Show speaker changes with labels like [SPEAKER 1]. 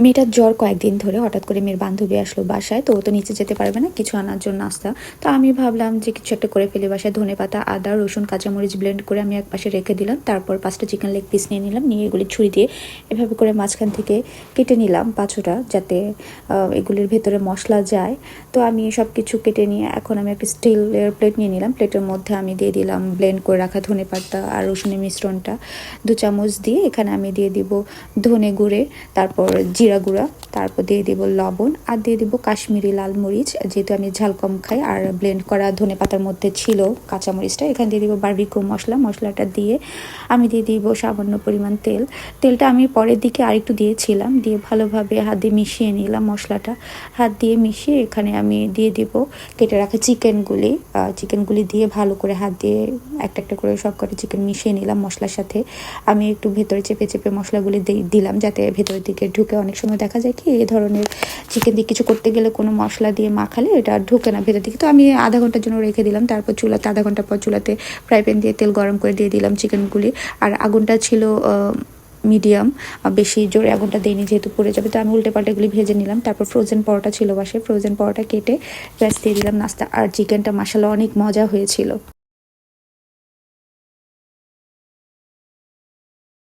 [SPEAKER 1] মেয়েটার জ্বর কয়েকদিন ধরে। হঠাৎ করে মেয়ের বান্ধবী আসলো বাসায়, তো ও তো নিচে যেতে পারবে না কিছু আনার জন্য নাস্তা। তো আমি ভাবলাম যে কিছু একটা করে ফেলি বাসায়। ধনেপাতা, আদা, রসুন, কাঁচামরিচ ব্লেন্ড করে আমি এক পাশে রেখে দিলাম। তারপর 5টা চিকেন লেগ পিস নিয়ে নিলাম, নিয়ে এগুলি ছুরি দিয়ে এভাবে করে মাঝখান থেকে কেটে নিলাম 5টা, যাতে এগুলির ভেতরে মশলা যায়। তো আমি সব কিছু কেটে নিয়ে এখন আমি একটা স্টিলের প্লেট নিয়ে নিলাম। প্লেটের মধ্যে আমি দিয়ে দিলাম ব্লেন্ড করে রাখা ধনেপাতা আর রসুনের মিশ্রণটা 2 চামচ দিয়ে। এখানে আমি দিয়ে দিব ধনে গুঁড়ে, তারপর জিরা গুঁড়া, তারপর দিয়ে দিব লবণ, আর দিয়ে দিব কাশ্মীরি লাল মরিচ, যেহেতু আমি ঝাল কম খাই। আর ব্লেন্ড করা ধনে পাতার মধ্যে ছিল কাঁচামরিচটা। এখানে দিয়ে দিব বারবিকিউ মশলাটা দিয়ে আমি দিয়ে দিব সামান্য পরিমাণ তেল। তেলটা আমি পরের দিকে আরেকটু দিয়েছিলাম, দিয়ে ভালোভাবে হাত দিয়ে মিশিয়ে নিলাম মশলাটা। হাত দিয়ে মিশিয়ে এখানে আমি দিয়ে দিব কেটে রাখা চিকেনগুলি দিয়ে ভালো করে হাত দিয়ে একটা একটা করে সব কটা চিকেন মিশিয়ে নিলাম মশলার সাথে। আমি একটু ভেতরে চেপে চেপে মশলাগুলি দিলাম, যাতে ভেতরের দিকে ঢুকে। অনেক সময় দেখা যায় কি এই ধরনের চিকেন দিয়ে কিছু করতে গেলে কোনো মশলা দিয়ে মাখালে এটা ঢুকে না ভেতর দিকে। তো আমি আধা ঘন্টার জন্য রেখে দিলাম। তারপর চুলাতে আধা ঘন্টা পর চুলাতে ফ্রাই প্যান দিয়ে তেল গরম করে দিয়ে দিলাম চিকেনগুলি। আর আগুনটা ছিল মিডিয়াম, বেশি জোরে আগুনটা দিইনি যেহেতু পড়ে যাবে। তো আমি উল্টে পাল্টাগুলি ভেজে নিলাম। তারপর ফ্রোজেন পরোটা ছিল বাসায়, ফ্রোজেন পরোটা কেটে ব্যাস দিয়ে দিলাম নাস্তা। আর চিকেনটা মাশাআল্লাহ অনেক মজা হয়েছিল।